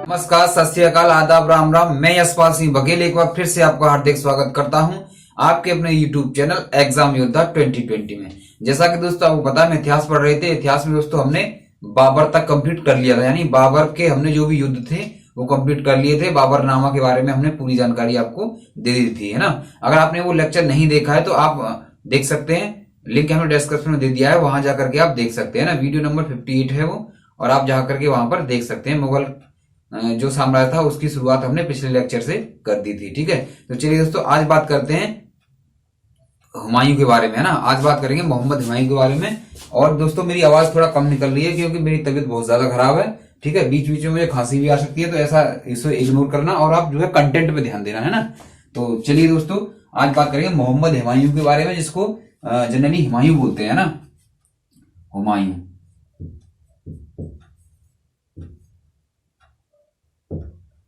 नमस्कार, सत श्री अकाल, आदाब, राम राम। मैं यशपाल सिंह बघेल एक बार फिर से आपका हार्दिक स्वागत करता हूं आपके अपने YouTube चैनल एग्जाम योद्धा 2020 में। जैसा कि दोस्तों आपको पता है, हम इतिहास पढ़ रहे थे। इतिहास में दोस्तों हमने बाबर तक कंप्लीट कर लिया था, यानी बाबर के हमने जो भी युद्ध थे वो कंप्लीट कर लिए थे। बाबरनामा के बारे में हमने पूरी जानकारी आपको दे दी थी, है ना। अगर आपने वो लेक्चर नहीं देखा है तो आप देख सकते हैं, लिंक हमने डिस्क्रिप्शन में दे दिया है, वहां जाकर के आप देख सकते हैं ना। वीडियो नंबर 58 है वो, और आप जाकर के वहां पर देख सकते हैं। मुगल जो साम्राज्य था उसकी शुरुआत हमने पिछले लेक्चर से कर दी थी, ठीक है। तो चलिए दोस्तों, आज बात करते हैं हुमायूं के बारे में, है ना। आज बात करेंगे मोहम्मद हुमायूं के बारे में। और दोस्तों मेरी आवाज थोड़ा कम निकल रही है क्योंकि मेरी तबीयत बहुत ज्यादा खराब है, ठीक है। बीच बीच में मुझे खांसी भी आ सकती है, तो ऐसा इसे इग्नोर करना और आप जो है कंटेंट पे ध्यान देना, है ना। तो चलिए दोस्तों, आज बात करेंगे मोहम्मद हुमायूं के बारे में, जिसको जनरली हुमायूं बोलते हैं ना, हुमायूं।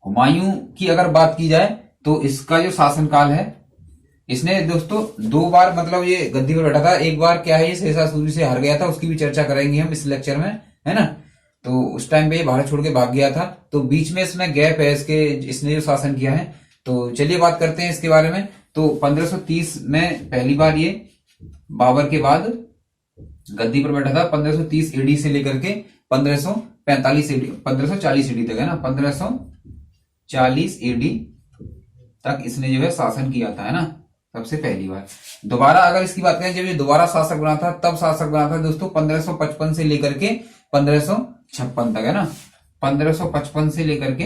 हुमायूं की अगर बात की जाए तो इसका जो शासनकाल है, इसने दोस्तों दो बार मतलब ये गद्दी पर बैठा था। एक बार क्या है, ये शेरशाह सूरी से हार गया था, उसकी भी चर्चा करेंगे हम इस लेक्चर में, है ना। तो उस टाइम पे ये भारत छोड़ के भाग गया था, तो बीच में इसमें गैप है इसके, इसने जो शासन किया है। तो चलिए बात करते हैं इसके बारे में। तो 1530 में पहली बार ये बाबर के बाद गद्दी पर बैठा था। 1530 एडी से लेकर के 1545 एडी, 1540 एडी तक, है ना। 1540 एडी तक इसने जो है शासन किया था, है ना, सबसे पहली बार। दोबारा अगर इसकी बात करें, जब ये दोबारा शासक बना था, तब शासक बना था दोस्तों 1555 से लेकर के 1556 तक, है ना। 1555 से लेकर के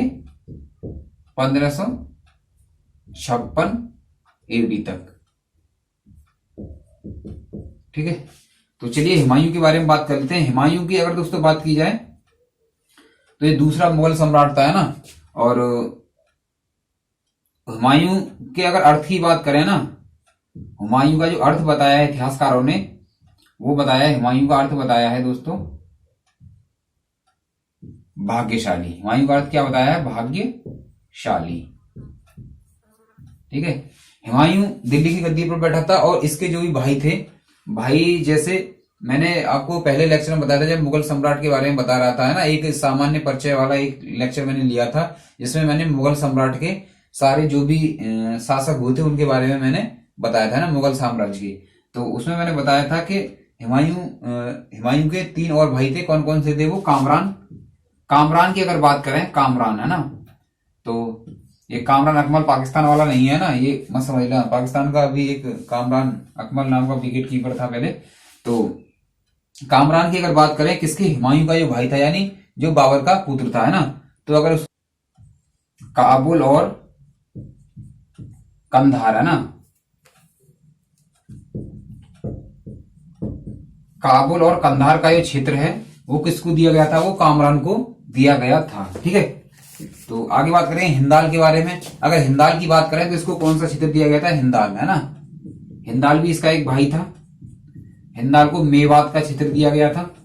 1556 एडी तक, ठीक है। तो चलिए हुमायूं के बारे में बात कर लेते हैं। हुमायूं की अगर दोस्तों बात की जाए तो ये दूसरा मुगल सम्राट था, है ना। और हुमायूं के अगर अर्थ की बात करें ना, हुमायूं का जो अर्थ बताया है इतिहासकारों ने, वो बताया है, हुमायूं का अर्थ बताया है दोस्तों भाग्यशाली। हुमायूं का अर्थ क्या बताया है? भाग्यशाली, ठीक है। हुमायूं दिल्ली की गद्दी पर बैठा था, और इसके जो भी भाई थे, भाई जैसे मैंने आपको पहले लेक्चर में बताया था, जब मुगल सम्राट के बारे में बता रहा था, है ना, एक सामान्य परिचय वाला एक लेक्चर मैंने लिया था, जिसमें मैंने मुगल सम्राट के सारे जो भी शासक हुए थे उनके बारे में मैंने बताया था ना, मुगल साम्राज्य के। तो उसमें मैंने बताया था कि हुमायूं के 3 और भाई थे। कौन कौन से थे वो? कामरान की अगर बात करें, कामरान, है ना, तो ये कामरान अकमल पाकिस्तान वाला नहीं है ना, ये मत समझ लेना। पाकिस्तान का भी एक कामरान अकमल नाम का विकेट कीपर था पहले। तो कामरान की अगर बात करें, किसकी? हुमायूं का जो भाई था, यानी जो बाबर का पुत्र था, है ना। तो अगर काबुल और कंधार, है ना, काबुल और कंधार का ये क्षेत्र है, वो किसको दिया गया था? वो कामरान को दिया गया था, ठीक है। तो आगे बात करें हिंदाल के बारे में। अगर हिंदाल की बात करें तो इसको कौन सा क्षेत्र दिया गया था? हिंदाल, है ना। हिंदाल भी इसका एक भाई था। हिंदाल को मेवात का क्षेत्र दिया गया था।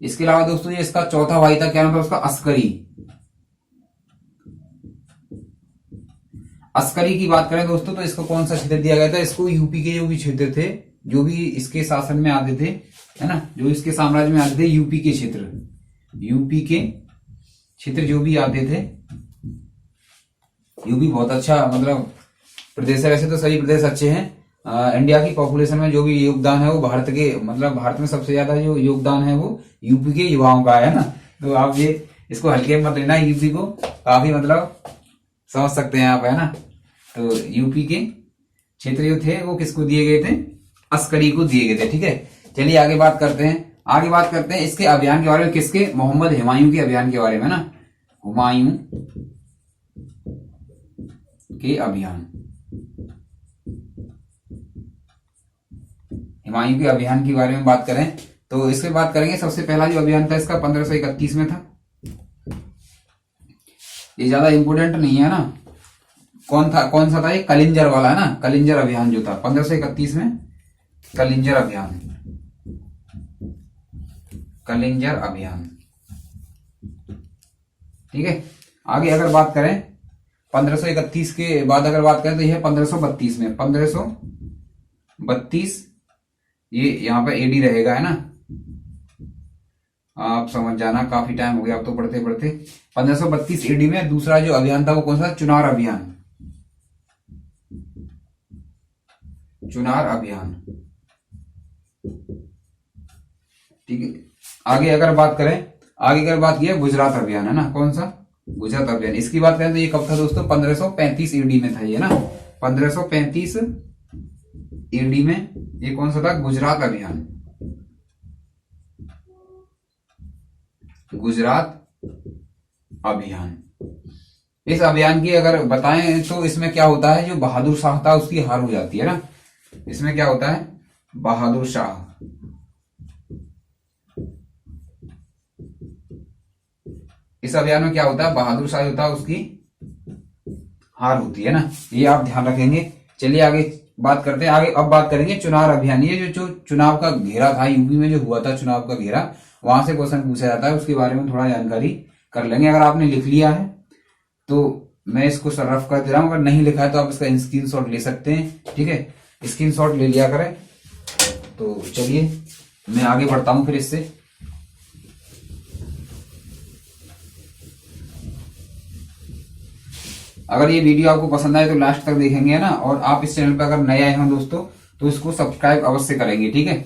इसके अलावा दोस्तों ये इसका चौथा भाई था, क्या नाम था उसका? अस्करी। अस्करी की बात करें दोस्तों तो इसको कौन सा क्षेत्र दिया गया था? इसको यूपी के जो भी क्षेत्र थे, जो भी इसके शासन में आते थे, है ना, जो इसके साम्राज्य में आते थे, यूपी के क्षेत्र जो भी आते थे। यूपी बहुत अच्छा मतलब प्रदेश है, वैसे तो सभी प्रदेश अच्छे हैं। इंडिया की पॉपुलेशन में जो भी योगदान है वो भारत के, मतलब भारत में सबसे ज्यादा जो योगदान है वो यूपी के युवाओं का है ना। तो आप ये इसको हल्के में मत लेना, यूपी को काफी मतलब समझ सकते हैं आप, है ना। तो यूपी के क्षेत्र जो थे वो किसको दिए गए थे? अस्करी को दिए गए थे, ठीक है। चलिए आगे बात करते हैं इसके अभियान के बारे में। किसके? मोहम्मद हुमायूं के अभियान के बारे में, ना, हुमायूं के अभियान। हुमायूं के अभियान के बारे में बात करें तो इसके बात करेंगे। सबसे पहला जो अभियान था इसका 1531 में था। ये ज्यादा इंपोर्टेंट नहीं है ना। कौन सा था? ये कलिंजर वाला, है ना, कलिंजर अभियान जो था 1531 में, कलिंजर अभियान, ठीक है। आगे अगर बात करें 1531 के बाद अगर बात करें तो यह 1532 में, 1532 ये यहां पर एडी रहेगा, है ना। आप समझ जाना, काफी टाइम हो गया आप तो पढ़ते पढ़ते। 1532 ईडी में दूसरा जो अभियान था वो कौन सा? चुनार अभियान। चुनार अभियान, ठीक है। आगे अगर बात की है गुजरात अभियान, है ना, कौन सा? गुजरात अभियान। इसकी बात करें तो ये कब था दोस्तों? 1535 ईडी में था ये ना, 1535 ईडी में ये कौन सा था? गुजरात अभियान। गुजरात अभियान। इस अभियान की अगर बताएं तो इसमें क्या होता है, जो बहादुर शाह था उसकी हार हो जाती है ना। इसमें क्या होता है? बहादुर शाह, इस अभियान में क्या होता है? बहादुर शाह होता है उसकी हार होती है ना, ये आप ध्यान रखेंगे। चलिए आगे बात करते हैं। आगे अब बात करेंगे चुनार अभियान। ये जो चुनाव का घेरा था यूपी में जो हुआ था, चुनाव का घेरा, वहां से क्वेश्चन पूछा जाता है, उसके बारे में थोड़ा जानकारी कर लेंगे। अगर आपने लिख लिया है तो मैं इसको रफ कर दे रहा हूं, अगर नहीं लिखा है तो आप इसका स्क्रीनशॉट ले सकते हैं, ठीक है। स्क्रीनशॉट ले लिया करें। तो चलिए मैं आगे बढ़ता हूं फिर इससे। अगर ये वीडियो आपको पसंद आए तो लास्ट तक देखेंगे, है ना। और आप इस चैनल पर अगर नए आए हों दोस्तों तो इसको सब्सक्राइब अवश्य करेंगे, ठीक है।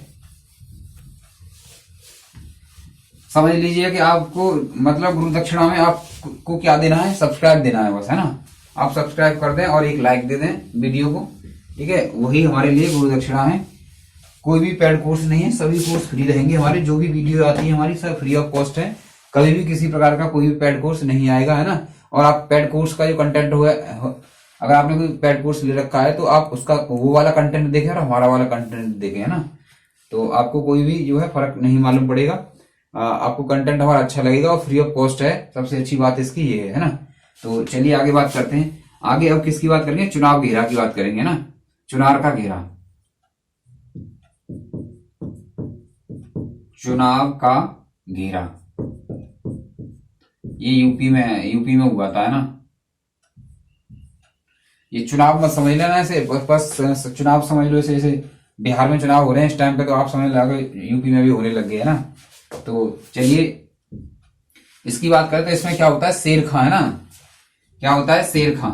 समझ लीजिए कि आपको मतलब गुरु दक्षिणा में आपको क्या देना है? सब्सक्राइब देना है बस, है ना। आप सब्सक्राइब कर दें और एक लाइक दे दें वीडियो को, ठीक है। वही हमारे लिए गुरु दक्षिणा है। कोई भी पेड कोर्स नहीं है, सभी कोर्स फ्री रहेंगे हमारे। जो भी वीडियो आती है हमारी सब फ्री ऑफ कॉस्ट है। कभी भी किसी प्रकार का कोई भी पेड कोर्स नहीं आएगा, है ना। और आप पेड कोर्स का जो कंटेंट हुआ, अगर आपने कोई पेड कोर्स ले रखा है तो आप उसका वो वाला कंटेंट देखें और हमारा वाला कंटेंट देखें, है ना। तो आपको कोई भी जो है फर्क नहीं मालूम पड़ेगा। आपको कंटेंट हमारा अच्छा लगेगा और फ्री ऑफ कॉस्ट है। सबसे अच्छी बात इसकी ये है ना। तो चलिए आगे बात करते हैं। आगे अब किसकी बात करेंगे? चुनाव घेरा की बात करेंगे ना। चुनार का घेरा, चुनाव का घेरा, ये यूपी में है, यूपी में हुआ था, है ना। ये चुनाव मत समझ लेना ऐसे, बस चुनाव समझ लो ऐसे। बिहार में चुनाव हो रहे हैं इस टाइम पे, तो आप समझ लगे यूपी में भी होने लग गए, है ना। तो चलिए इसकी बात करें तो इसमें क्या होता है? शेर खां, है ना। क्या होता है? शेर खां।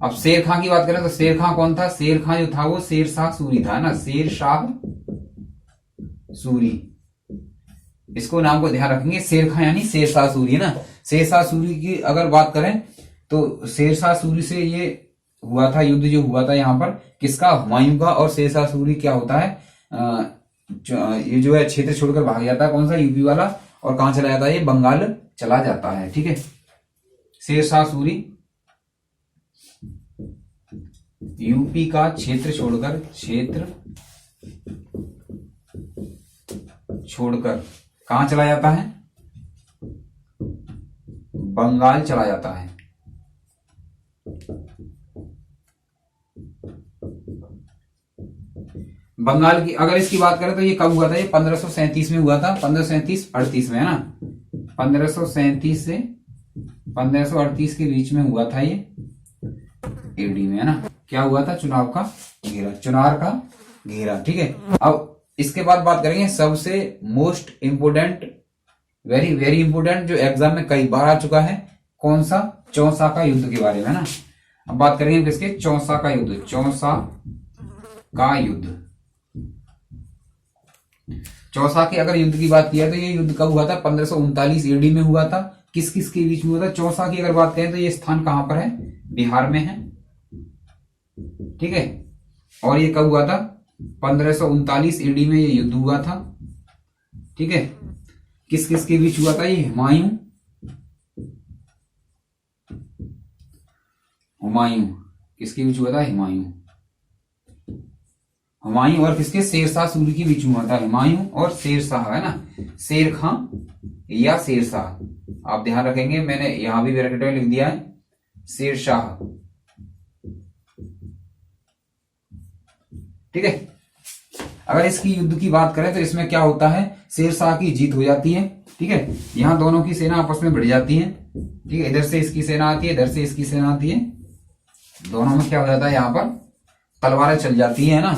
अब शेर खां की बात करें तो शेर खां कौन था? शेर खां जो था वो शेर शाह सूरी था, है ना। शेर शाह सूरी, इसको नाम को ध्यान रखेंगे। शेर खां यानी शेर शाह सूरी, है ना। शेर शाह सूरी की अगर बात करें तो शेर शाह सूरी से ये हुआ था युद्ध, जो हुआ था यहाँ पर किसका? हुमायूं का। और शेर शाह सूरी क्या होता है? ये जो है क्षेत्र छोड़कर भाग जाता है, कौन सा? यूपी वाला। और कहां चला जाता है? ये बंगाल चला जाता है, ठीक है। शेर शाह सूरी यूपी का क्षेत्र छोड़कर कहां चला जाता है? बंगाल चला जाता है। बंगाल की अगर इसकी बात करें तो ये कब हुआ था? ये 1537 में हुआ था। 1537-38 में, है ना। 1537 से 1538 के बीच में हुआ था ये एडी में, है ना। क्या हुआ था? चुनाव का घेरा, चुनार का घेरा, ठीक है। अब इसके बाद बात करेंगे सबसे most important, very very important, जो एग्जाम में कई बार आ चुका है, कौन सा? चौसा का युद्ध के बारे में, है ना। अब बात करेंगे किसके? चौसा का युद्ध, चौसा का युद्ध। चौसा के अगर युद्ध की बात किया तो ये युद्ध कब हुआ था? 1539 ईडी में हुआ था। किस किस के बीच में हुआ था? चौसा की अगर बात करें तो ये स्थान कहां पर है? बिहार में है, ठीक है। और ये कब हुआ था? 1539 ईडी में ये युद्ध हुआ था, ठीक है। किस किस के बीच हुआ था? ये हुमायूं किसके बीच हुआ था? हुमायूं और किसके? शेरशाह सूरी के बीच में हुआ था। हुमायूं और शेरशाह, है ना। शेर खां या शेरशाह, आप ध्यान रखेंगे। मैंने यहां भी ब्रैकेट में लिख दिया है शेरशाह, ठीक है। अगर इसकी युद्ध की बात करें तो इसमें क्या होता है? शेरशाह की जीत हो जाती है, ठीक है। यहां दोनों की सेना आपस में भिड़ जाती है, ठीक है। इधर से इसकी सेना आती है, इधर से इसकी सेना आती है। दोनों में क्या हो जाता है? यहां पर तलवारें चल जाती है ना।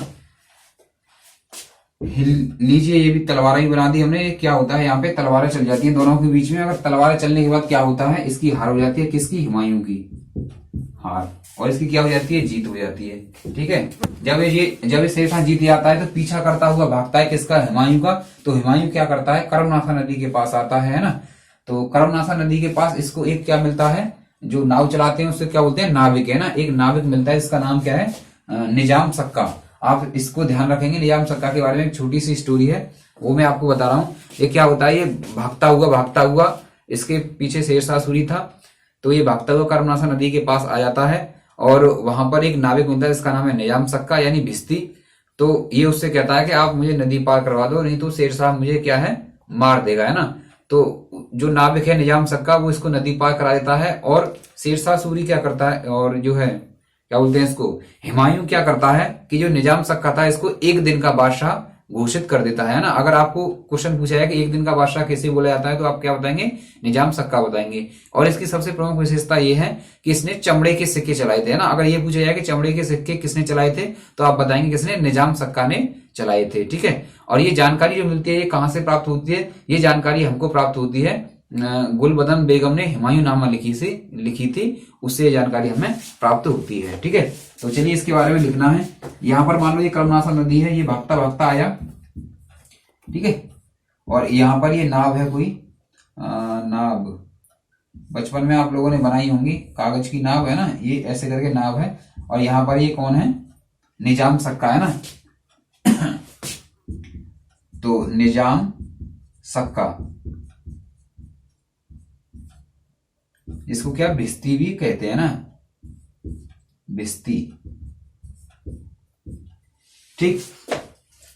लीजिए ये भी तलवारें ही बना दी हमने। क्या होता है यहाँ पे तलवारें चल जाती हैं दोनों के बीच में। अगर तलवारें चलने के बाद क्या होता है, इसकी हार हो जाती है, किसकी, हुमायूं की हार, और इसकी क्या हो जाती है, जीत हो जाती है। ठीक है, जब ये शेर शाह जीत जाता है तो पीछा करता हुआ भागता है किसका, हुमायूं का। तो हुमायूं क्या करता है, कर्मनाशा नदी के पास आता है ना। तो कर्मनाशा नदी के पास इसको एक क्या मिलता है, जो नाव चलाते हैं उससे क्या बोलते हैं, नाविक है ना। एक नाविक मिलता है, इसका नाम क्या है, निजाम सक्का। आप इसको ध्यान रखेंगे। निजाम सक्का के बारे में एक छोटी सी स्टोरी है, वो मैं आपको बता रहा हूँ। ये क्या होता है, ये भागता हुआ इसके पीछे शेर शाह सूरी था। तो ये भागता हुआ कर्मनाशा नदी के पास आ जाता है और वहां पर एक नाविक मिलता है, इसका नाम है निजाम सक्का यानी भिस्ती। तो ये उससे कहता है कि आप मुझे नदी पार करवा दो, नहीं तो शेर शाह मुझे क्या है, मार देगा, है ना। तो जो नाविक है निजाम सक्का, वो इसको नदी पार करा देता है। और शेर शाह सूरी क्या करता है, और जो है क्या बोलते हैं इसको, हुमायूं क्या करता है कि जो निजाम सक्का था इसको एक दिन का बादशाह घोषित कर देता है ना। अगर आपको क्वेश्चन पूछा है कि एक दिन का बादशाह कैसे बोला जाता है, तो आप क्या बताएंगे, निजाम सक्का बताएंगे। और इसकी सबसे प्रमुख विशेषता ये है कि इसने चमड़े के सिक्के चलाए थे, है ना। अगर ये पूछा जाए कि चमड़े के सिक्के किसने चलाए थे, तो आप बताएंगे किसने, निजाम सक्का ने चलाए थे। ठीक है, और ये जानकारी जो मिलती है ये कहां से प्राप्त होती है, ये जानकारी हमको प्राप्त होती है गुलबदन बेगम ने हुमायूंनामा लिखी थी, उससे ये जानकारी हमें प्राप्त होती है। ठीक है, तो चलिए इसके बारे में लिखना है। यहाँ पर मान लो ये कर्मनाशा नदी है, ये भागता भागता आया, ठीक है, और यहाँ पर ये नाव है कोई, नाव बचपन में आप लोगों ने बनाई होंगी, कागज की नाव है ना, ये ऐसे करके नाव है। और यहाँ पर ये कौन है, निजाम सक्का, है ना। तो निजाम सक्का, इसको क्या भिस्ती भी कहते हैं ना, भिस्ती। ठीक,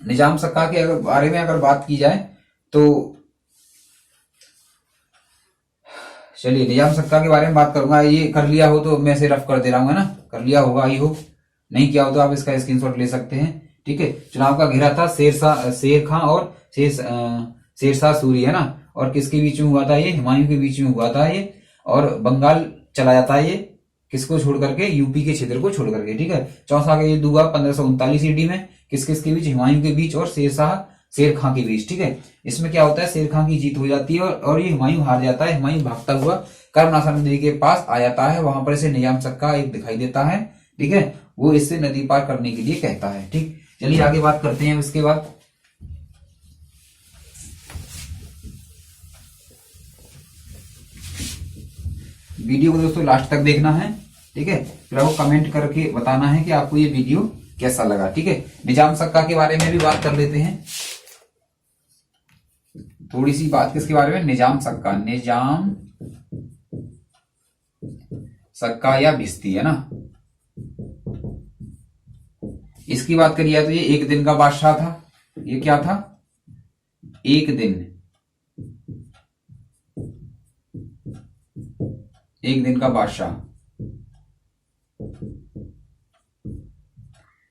निजाम सक्का के अगर बारे में अगर बात की जाए तो चलिए निजाम सक्का के बारे में बात करूंगा। ये कर लिया हो तो मैं इसे रफ कर दे रहा हूँ, है ना, कर लिया होगा आई होप। नहीं किया हो तो आप इसका स्क्रीनशॉट ले सकते हैं। ठीक है, चुनाव का घेरा था शेर खां और शेर शाह सूरी, है ना। और किसके बीच में हुआ था ये, हुमायूं के बीच में हुआ था ये। और बंगाल चला जाता है ये, किसको छोड़ करके, यूपी के क्षेत्र को छोड़ करके। ठीक है, चौसा का युद्ध हुआ 1539 ईडी में, किस किस के बीच, हुमायूं के बीच और शेर खां के बीच। ठीक है, इसमें क्या होता है, शेर खां की जीत हो जाती है और ये हुमायूं हार जाता है। हुमायूं भागता हुआ कर्मनाशा नदी के पास आ जाता है, वहां पर इसे निजाम सक्का एक दिखाई देता है। ठीक है, वो इससे नदी पार करने के लिए कहता है। ठीक, चलिए आगे बात करते हैं इसके बाद। वीडियो को दोस्तों लास्ट तक देखना है। ठीक है, फिर आपको कमेंट करके बताना है कि आपको ये वीडियो कैसा लगा। ठीक है, निजाम सक्का के बारे में भी बात कर लेते हैं, थोड़ी सी बात किसके बारे में, निजाम सक्का, निजाम सक्का या भिस्ती, है ना। इसकी बात करिए तो ये एक दिन का बादशाह था। ये क्या था, एक दिन का बादशाह।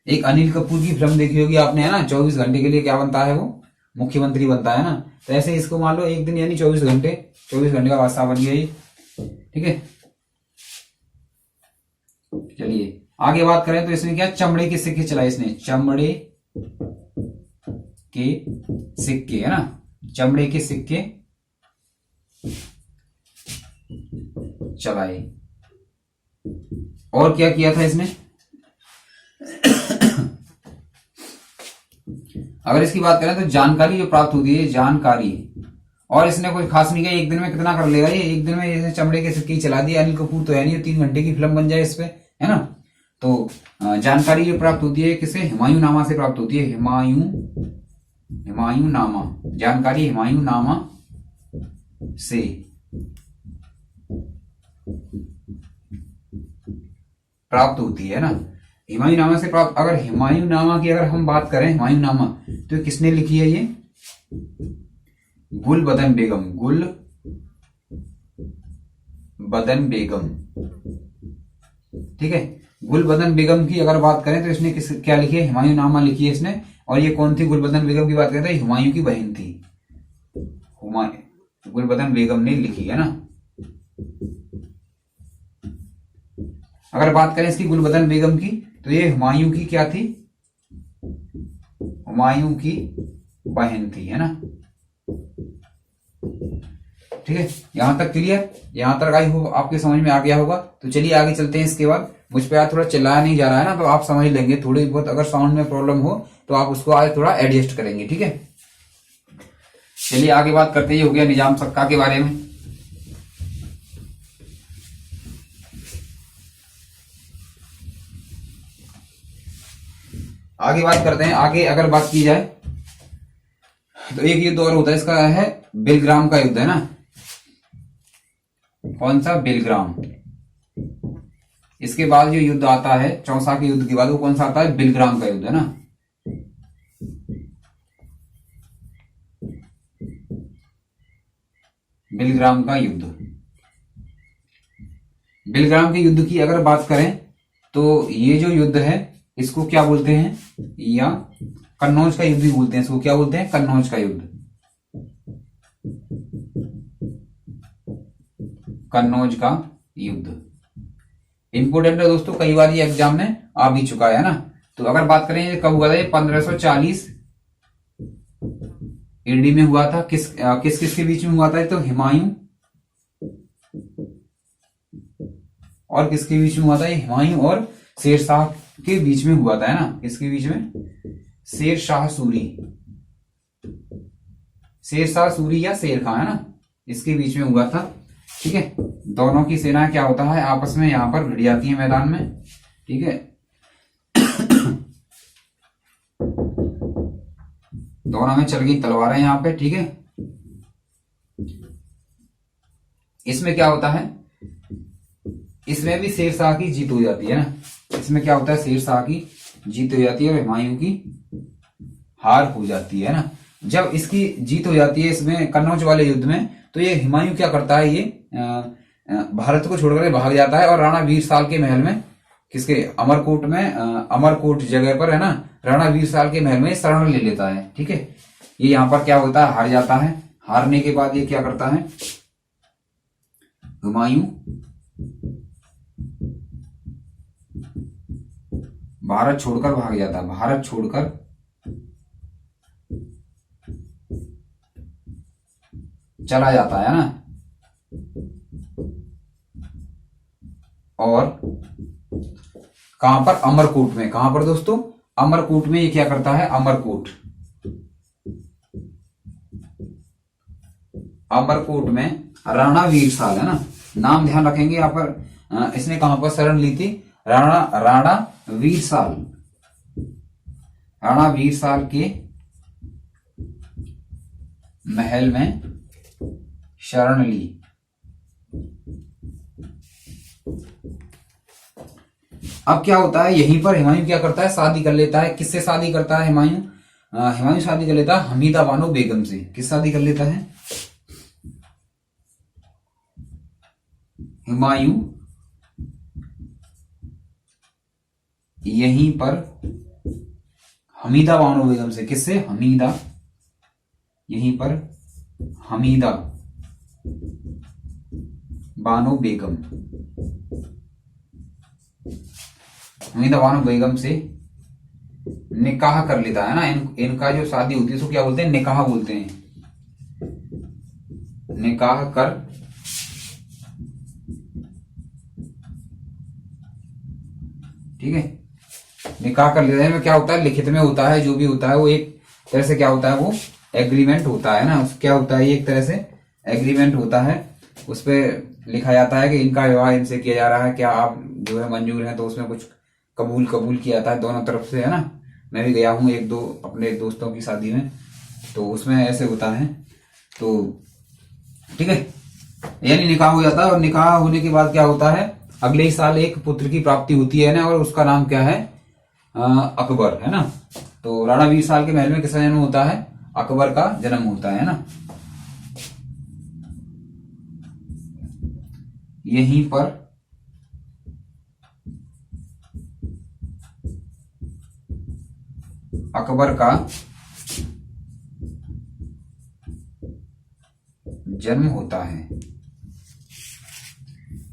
एक अनिल कपूर की फिल्म देखी होगी आपने, है ना, 24 घंटे के लिए क्या बनता है वो, मुख्यमंत्री बनता है ना। तो ऐसे इसको मान लो एक दिन यानी 24 घंटे का बादशाह बन गया ये। ठीक है, चलिए आगे बात करें तो इसने क्या, चमड़े के सिक्के चलाए इसने, चमड़े के सिक्के, है ना, चमड़े के सिक्के चलाए। और क्या किया था इसने, अगर इसकी बात करें तो जानकारी जो प्राप्त होती है, जानकारी। और इसने कोई खास नहीं किया, एक दिन में कितना कर लेगा ये, एक दिन में जैसे चमड़े के सिक्के चला दिए। अनिल कपूर तो है नहीं 3 घंटे की फिल्म बन जाए इस पे, है ना। तो जानकारी जो प्राप्त होती है किसे, हुमायूंनामा से प्राप्त होती है, हुमायूंनामा, जानकारी हुमायूंनामा से प्राप्त होती है ना, हुमायूंनामा से प्राप्त। अगर हुमायूंनामा की अगर हम बात करें, हुमायूंनामा तो किसने लिखी है ये, गुलबदन बेगम। ठीक है, गुलबदन बेगम की अगर बात करें तो इसने क्या लिखी है, हुमायूंनामा लिखी है इसने। और ये कौन थी, गुलबदन बेगम की बात करते हैं, हुमायूं की बहन थी, गुलबदन बेगम ने लिखी है ना। अगर बात करें इसकी गुलबदन बेगम की, तो ये हुमायूं की क्या थी, हुमायूं की बहन थी, है ना। ठीक है, यहां तक क्लियर, यहां तक आई हो आपके समझ में आ गया होगा। तो चलिए आगे चलते हैं। इसके बाद मुझ पे आज थोड़ा चिल्लाया नहीं जा रहा है ना, तो आप समझ लेंगे थोड़ी बहुत। अगर साउंड में प्रॉब्लम हो तो आप उसको आज थोड़ा एडजस्ट करेंगे, ठीक है। चलिए आगे बात करते हैं। हो गया निजाम सक्का के बारे में। आगे बात करते हैं। आगे अगर बात की जाए तो एक युद्ध और होता है, इसका है बिलग्राम का युद्ध, है ना। कौन सा? बिलग्राम। इसके बाद जो युद्ध आता है चौसा के युद्ध के बाद, वो कौन सा आता है? बिलग्राम का युद्ध, है ना। बिलग्राम का युद्ध। बिलग्राम के युद्ध की अगर बात करें तो ये जो युद्ध है इसको क्या बोलते हैं? या कन्नौज का युद्ध भी बोलते हैं। इसको क्या बोलते हैं? कन्नौज का युद्ध। कन्नौज का युद्ध इंपोर्टेंट है दोस्तों, कई बार ये एग्जाम में आ भी चुका है ना। तो अगर बात करें ये कब हुआ था? ये 1540 ईडी में हुआ था। किस के बीच में हुआ था? तो हुमायूं और किसके बीच में हुआ था? ये हुमायूं और शेरशाह के बीच में हुआ था, है ना। किसके बीच में? शेरशाह सूरी। शेरशाह सूरी या शेर खां, है ना, इसके बीच में हुआ था। ठीक है, दोनों की सेना क्या होता है? आपस में यहां पर भिड़ जाती है मैदान में, ठीक है। दोनों में चल गई तलवारें यहां पे, ठीक है। इसमें क्या होता है? इसमें भी शेरशाह की जीत हो जाती है ना। इसमें क्या होता है? शेरशाह की जीत हो जाती है और हुमायूं की हार हो जाती है ना। जब इसकी जीत हो जाती है इसमें कन्नौज वाले युद्ध में, तो ये हुमायूं क्या करता है? ये भारत को छोड़कर भाग जाता है और राणा वीरसाल के महल में, किसके? अमरकोट में, अमरकोट जगह पर, है ना, राणा वीरसाल के महल में शरण ले लेता है। ठीक है, ये यहां पर क्या होता है? हार जाता है। हारने के बाद ये क्या करता है? हुमायूं भारत छोड़कर भाग जाता है। भारत छोड़कर चला जाता है ना। और कहां पर? अमरकोट में। कहां पर दोस्तों? अमरकोट में ये क्या करता है? अमरकोट। अमरकोट में राणा वीरसाल, है ना, नाम ध्यान रखेंगे यहां पर। इसने कहां पर शरण ली थी? राणा वीरसाल। राणा वीरसाल के महल में शरण ली। अब क्या होता है? यहीं पर हुमायूं क्या करता है? शादी कर लेता है। किससे शादी करता है हुमायूं? हुमायूं शादी कर लेता है हमीदा बानो बेगम से। किस शादी कर लेता है? हुमायूं यहीं पर हमीदा बानो बेगम से। किससे? हमीदा। यहीं पर हमीदा बानो बेगम। हमीदा बानो बेगम से निकाह कर लेता है ना। इनका जो शादी होती है उसको क्या बोलते हैं? निकाह बोलते हैं। निकाह कर ठीक है, निकाह कर लेते हैं। क्या होता है? लिखित में होता है, जो भी होता है वो एक तरह से क्या होता है? वो एग्रीमेंट होता है ना। उस क्या होता है? एक तरह से एग्रीमेंट होता है। उस पर लिखा जाता है कि इनका विवाह इनसे किया जा रहा है, क्या आप जो है मंजूर हैं? तो उसमें कुछ कबूल किया जाता है दोनों तरफ से, है ना। मैं भी गया हूं एक दो अपने दोस्तों की शादी में, तो उसमें ऐसे होता है। तो ठीक है, यानी निकाह हो जाता है। और निकाह होने के बाद क्या होता है? अगले ही साल एक पुत्र की प्राप्ति होती है ना, और उसका नाम क्या है? अकबर, है ना। तो राणा वीरसाल के महल में किसका जन्म होता है? अकबर का जन्म होता है ना। यहीं पर अकबर का जन्म होता है।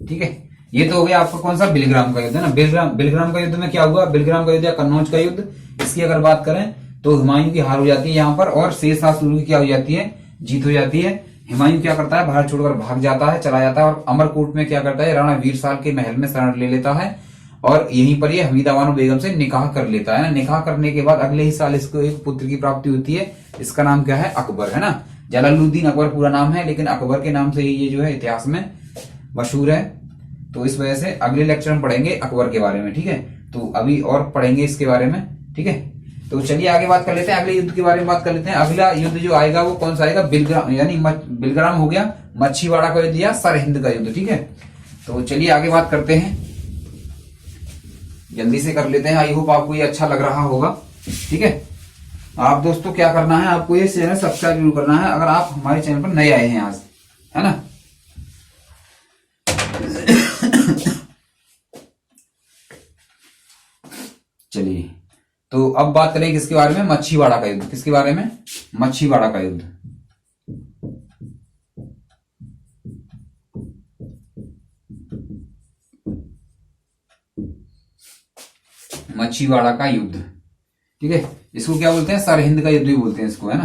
ठीक है, ये तो हो गया आपका कौन सा? बिलग्राम का युद्ध, है ना। बिलग्राम का युद्ध में क्या हुआ? बिलग्राम का युद्ध या कन्नौज का युद्ध, इसकी अगर बात करें तो हुमायूं की हार हो जाती है यहाँ पर, और शेर शाह सूरी की क्या हो जाती है, जीत हो जाती है। हुमायूं क्या करता है, भारत छोड़कर भाग जाता है, चला जाता है, और अमरकोट में क्या करता है, राणा वीर साल के महल में शरण ले लेता है, और यहीं पर ये हमीदा बानो बेगम से निकाह कर लेता है ना। निकाह करने के बाद अगले ही साल इसको एक पुत्र की प्राप्ति होती है, इसका नाम क्या है, अकबर, है ना। जलालुद्दीन अकबर पूरा नाम है, लेकिन अकबर के नाम से ही ये जो है इतिहास में मशहूर है। तो इस वजह से अगले लेक्चर में पढ़ेंगे अकबर के बारे में, ठीक है। तो अभी और पढ़ेंगे इसके बारे में, ठीक है। तो चलिए आगे बात कर लेते हैं, अगले युद्ध के बारे में बात कर लेते हैं। अगला युद्ध जो आएगा वो कौन सा आएगा, बिलग्राम, यानी बिलग्राम हो गया, मच्छीवाड़ा का युद्ध या सरहिंद का युद्ध, ठीक है। तो चलिए आगे बात करते हैं, जल्दी से कर लेते हैं। आई होप आपको ये अच्छा लग रहा होगा, ठीक है। आप दोस्तों क्या करना है, आपको ये चैनल सब्सक्राइब जरूर करना है अगर आप हमारे चैनल पर नए आए हैं आज, है ना। चलिए तो अब बात करें किसके बारे में, मच्छीवाड़ा का युद्ध। किसके बारे में, मच्छीवाड़ा का युद्ध। मच्छीवाड़ा का युद्ध, ठीक है। इसको क्या बोलते हैं, सरहिंद का युद्ध भी बोलते हैं इसको, है ना।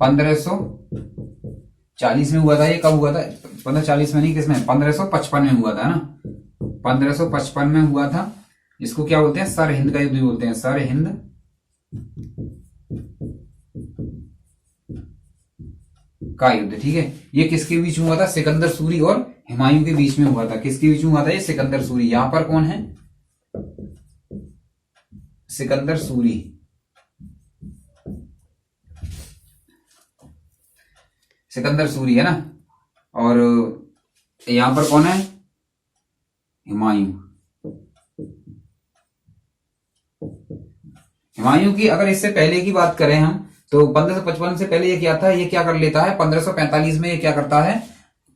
1540 में हुआ था। ये कब हुआ था, 1540 में नहीं, किसमें, 1555 में हुआ था ना। 1555 में हुआ था। इसको क्या बोलते हैं, सरहिंद का युद्ध भी बोलते हैं, सरहिंद का युद्ध, ठीक है। ये किसके बीच में हुआ था, सिकंदर सूरी और हुमायूं के बीच में हुआ था। किसके बीच में हुआ था, ये सिकंदर सूरी। यहां पर कौन है, सिकंदर सूरी, सिकंदर सूरी, है ना। और यहां पर कौन है, हुमायूं। हुमायूं की अगर इससे पहले की बात करें हम, तो 1555 से पहले ये क्या था, ये क्या कर लेता है, 1545 में ये क्या करता है,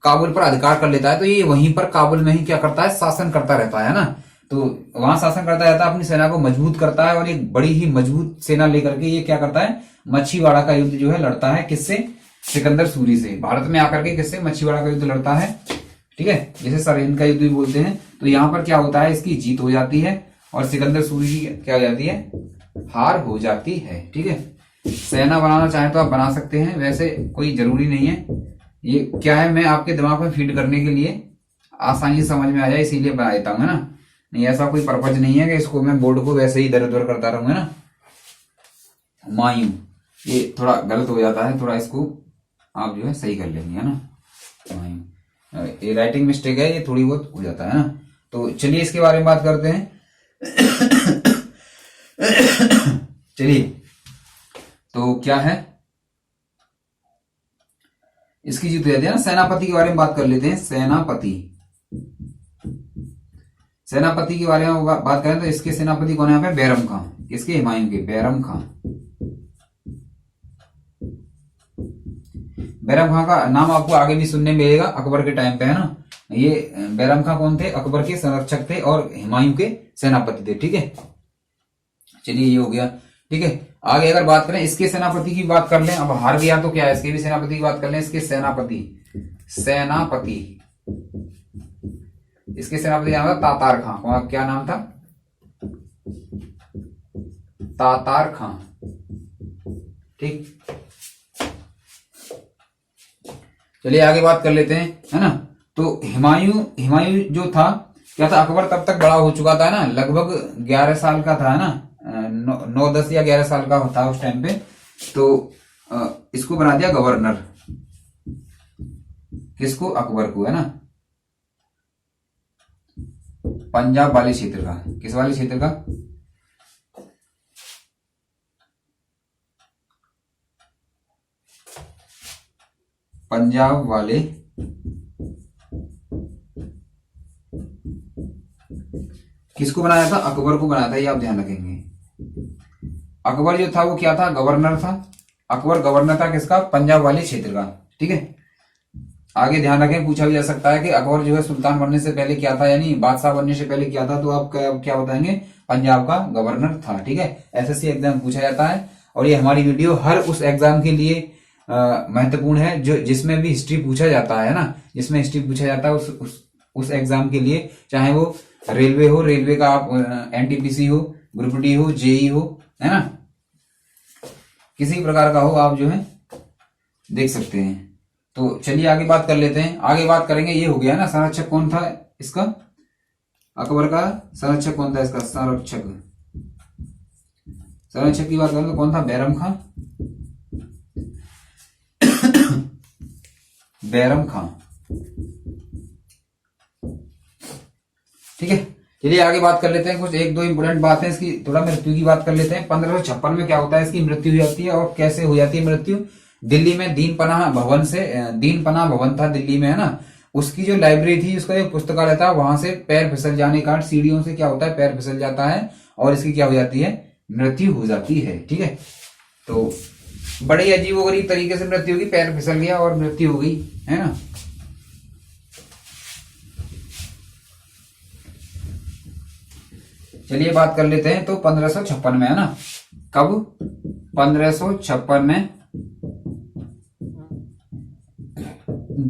काबुल पर अधिकार कर लेता है। तो ये वहीं पर काबुल में ही क्या करता है, शासन करता रहता है ना। तो वहां शासन करता रहता है, अपनी सेना को मजबूत करता है, और एक बड़ी ही मजबूत सेना लेकर के ये क्या करता है, मच्छीवाड़ा का युद्ध जो है लड़ता है। किससे, सिकंदर सूरी से। भारत में आकर के किससे, मच्छीवाड़ा का युद्ध लड़ता है, ठीक है। जैसे सरहिंद का युद्ध भी बोलते हैं। तो यहां पर क्या होता है, इसकी जीत हो जाती है, और सिकंदर सूरी की क्या हो जाती है, हार हो जाती है, ठीक है। सेना बनाना चाहे तो आप बना सकते हैं, वैसे कोई जरूरी नहीं है। ये क्या है, मैं आपके दिमाग में फीड करने के लिए, आसानी से समझ में आ जाए इसीलिए बना देता हूं, है ना। नहीं, ऐसा कोई पर्पज नहीं है कि इसको मैं बोर्ड को वैसे ही इधर उधर करता रहूंगा ना। हुमायूं, ये थोड़ा गलत हो जाता है, थोड़ा इसको आप जो है सही कर लेंगे, है ना। हुमायूं, ये राइटिंग मिस्टेक है, ये थोड़ी बहुत हो जाता है ना। तो चलिए इसके बारे में बात करते हैं। चलिए, तो क्या है, इसकी जीत हो जाती है ना। सेनापति के बारे में बात कर लेते हैं। सेनापति, सेनापति के बारे में बात करें तो इसके सेनापति कौन है यहाँ पे, बैरम खां। किसके, हुमायूं के, बैरम खां। बैरम खां का नाम आपको आगे भी सुनने मिलेगा अकबर के टाइम पे, है ना। ये बैरम खां कौन थे, अकबर के संरक्षक थे और हुमायूं के सेनापति थे, ठीक है। चलिए ये हो गया, ठीक है। आगे अगर बात करें इसके सेनापति की बात कर लें, अब हार गया तो क्या है, इसके भी सेनापति की बात कर लें। इसके सेनापति, सेनापति, इसके सेनापति नाम था तातार खां। क्या नाम था, तातार खां, ठीक। चलिए आगे बात कर लेते हैं, है ना। तो हुमायूं जो था, क्या था, अकबर तब तक बड़ा हो चुका था ना, लगभग 11 साल का था, है ना। 9, 10 या 11 साल का था उस टाइम पे। तो इसको बना दिया गवर्नर, किसको, अकबर को, है ना। पंजाब वाले क्षेत्र का, किस वाले क्षेत्र का, पंजाब वाले, किसको बनाया था, अकबर को बनाया था, ये आप ध्यान रखेंगे। अकबर जो था वो क्या था, गवर्नर था। अकबर गवर्नर था किसका, पंजाब वाले क्षेत्र का, ठीक है। आगे ध्यान रखें, पूछा भी जा सकता है कि अकबर जो है सुल्तान बनने से पहले क्या था, यानी बादशाह बनने से पहले क्या था। तो आप क्या बताएंगे, पंजाब का गवर्नर था, ठीक है। एसएससी एग्जाम पूछा जाता है, और ये हमारी वीडियो हर उस एग्जाम के लिए महत्वपूर्ण है जो जिसमें भी हिस्ट्री पूछा जाता है ना, जिसमें हिस्ट्री पूछा जाता है उस एग्जाम के लिए, चाहे वो रेलवे हो, रेलवे का आप एनटीपीसी हो, ग्रुप डी हो, जेई हो, है ना। किसी प्रकार का हो आप जो है देख सकते हैं। तो चलिए आगे बात कर लेते हैं। आगे बात करेंगे, ये हो गया ना संरक्षक कौन था इसका, अकबर का संरक्षक कौन था इसका, संरक्षक की बात करें तो कौन था, बैरम खां। बैरम खां, ठीक है। चलिए आगे बात कर लेते हैं, कुछ एक दो इंपोर्टेंट बात है इसकी, थोड़ा मृत्यु की बात कर लेते हैं। 1556 में क्या होता है, इसकी मृत्यु हो जाती है। और कैसे हो जाती है मृत्यु, दिल्ली में दीन पनाह भवन था दिल्ली में, है ना, उसकी जो लाइब्रेरी थी, उसका जो पुस्तकालय था, वहां से पैर फिसल जाने के कारण सीढ़ियों से क्या होता है, पैर फिसल जाता है और इसकी क्या हो जाती है, मृत्यु हो जाती है, ठीक है। तो बड़े अजीबोगरीब तरीके से मृत्यु होगी, पैर फिसल गया और मृत्यु हो गई, है ना। चलिए बात कर लेते हैं। तो 1556 में, है ना, कब, 1556 में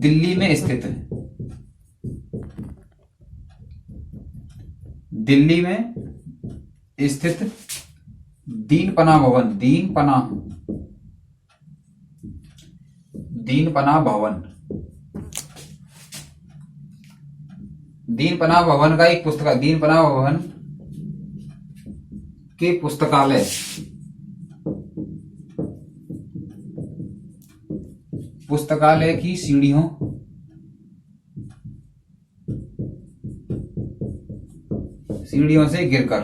दिल्ली में स्थित, दिल्ली में स्थित दीन पनाह भवन, दीन पनाह भवन का एक पुस्तक, दीन पनाह भवन के पुस्तकालय की सीढ़ियों से गिरकर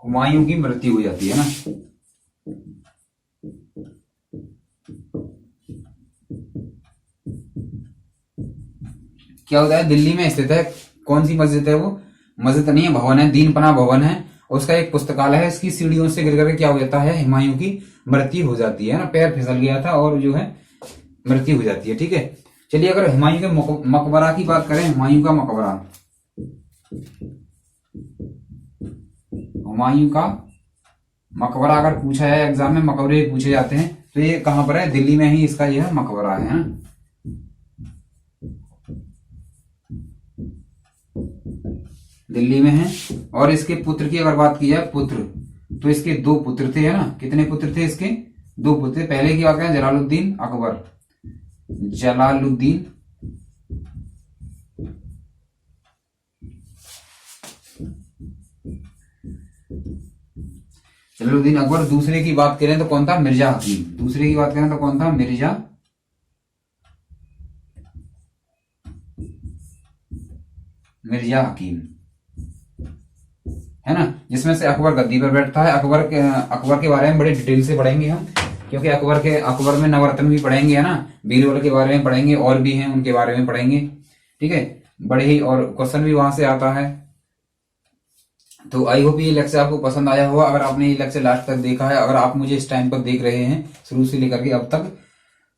हुमायूं की मृत्यु हो जाती है ना। क्या होता है, दिल्ली में स्थित है, कौन सी मस्जिद है वो, मस्जिद नहीं है, भवन है, दीन पनाह भवन है, उसका एक पुस्तकालय है, इसकी सीढ़ियों से गिर करके क्या हो जाता है, हुमायूं की मृत्यु हो जाती है ना, पैर फिसल गया था और जो है मृत्यु हो जाती है, ठीक है। चलिए अगर हुमायूं के मकबरा की बात करें, हुमायूं का मकबरा अगर पूछा है एग्जाम में, मकबरे पूछे जाते हैं, तो ये कहां पर है, दिल्ली में ही इसका यह मकबरा है ना। दिल्ली में है। और इसके पुत्र की अगर बात की जाए, पुत्र, तो इसके 2 पुत्र थे, है ना, कितने पुत्र थे इसके, 2 पुत्र। पहले की बात करें, जलालुद्दीन अकबर, जलालुद्दीन अकबर। दूसरे की बात करें तो कौन था, मिर्जा हकीम। दूसरे की बात करें तो कौन था, मिर्जा हकीम, है ना, जिसमें से अकबर गद्दी पर बैठता है। अकबर के बारे में बड़े डिटेल से पढ़ेंगे हम, क्योंकि अकबर में नवरत्न भी पढ़ेंगे, है ना, बीरबल के बारे में पढ़ेंगे, और भी हैं उनके बारे में पढ़ेंगे, ठीक है। बड़े ही और क्वेश्चन भी वहां से आता है। तो आई होप ये लेक्चर आपको पसंद आया होगा। अगर आपने ये लेक्चर लास्ट तक देखा है, अगर आप मुझे इस टाइम पर देख रहे हैं शुरू से लेकर के अब तक,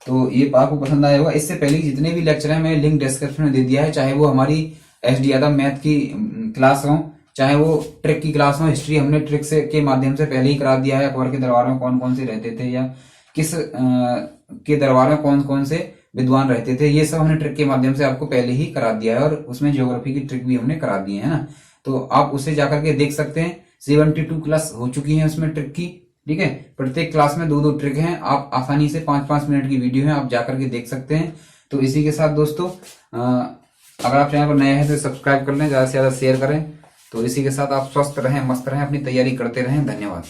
तो ये आपको पसंद आया होगा। इससे पहले जितने भी लेक्चर हैं, मैंने लिंक डिस्क्रिप्शन में दे दिया है, चाहे वो हमारी SD यादव मैथ की क्लास हो, चाहे वो ट्रिक की क्लास हो। हिस्ट्री हमने ट्रिक से के माध्यम से पहले ही करा दिया है। अकबर के दरबार में कौन कौन से रहते थे, या किस के दरबार में कौन कौन से विद्वान रहते थे, ये सब हमने ट्रिक के माध्यम से आपको पहले ही करा दिया है। और उसमें ज्योग्राफी की ट्रिक भी हमने करा दी है ना, तो आप उसे जाकर के देख सकते हैं। 72 क्लास हो चुकी है उसमें ट्रिक की, ठीक है। प्रत्येक क्लास में 2-2 ट्रिक हैं, आप आसानी से 5-5 मिनट की वीडियो है, आप जाकर के देख सकते हैं। तो इसी के साथ दोस्तों, अगर आप चैनल पर नए हैं तो सब्सक्राइब कर लें, ज्यादा से ज्यादा शेयर करें। तो इसी के साथ आप स्वस्थ रहें, मस्त रहें, अपनी तैयारी करते रहें। धन्यवाद।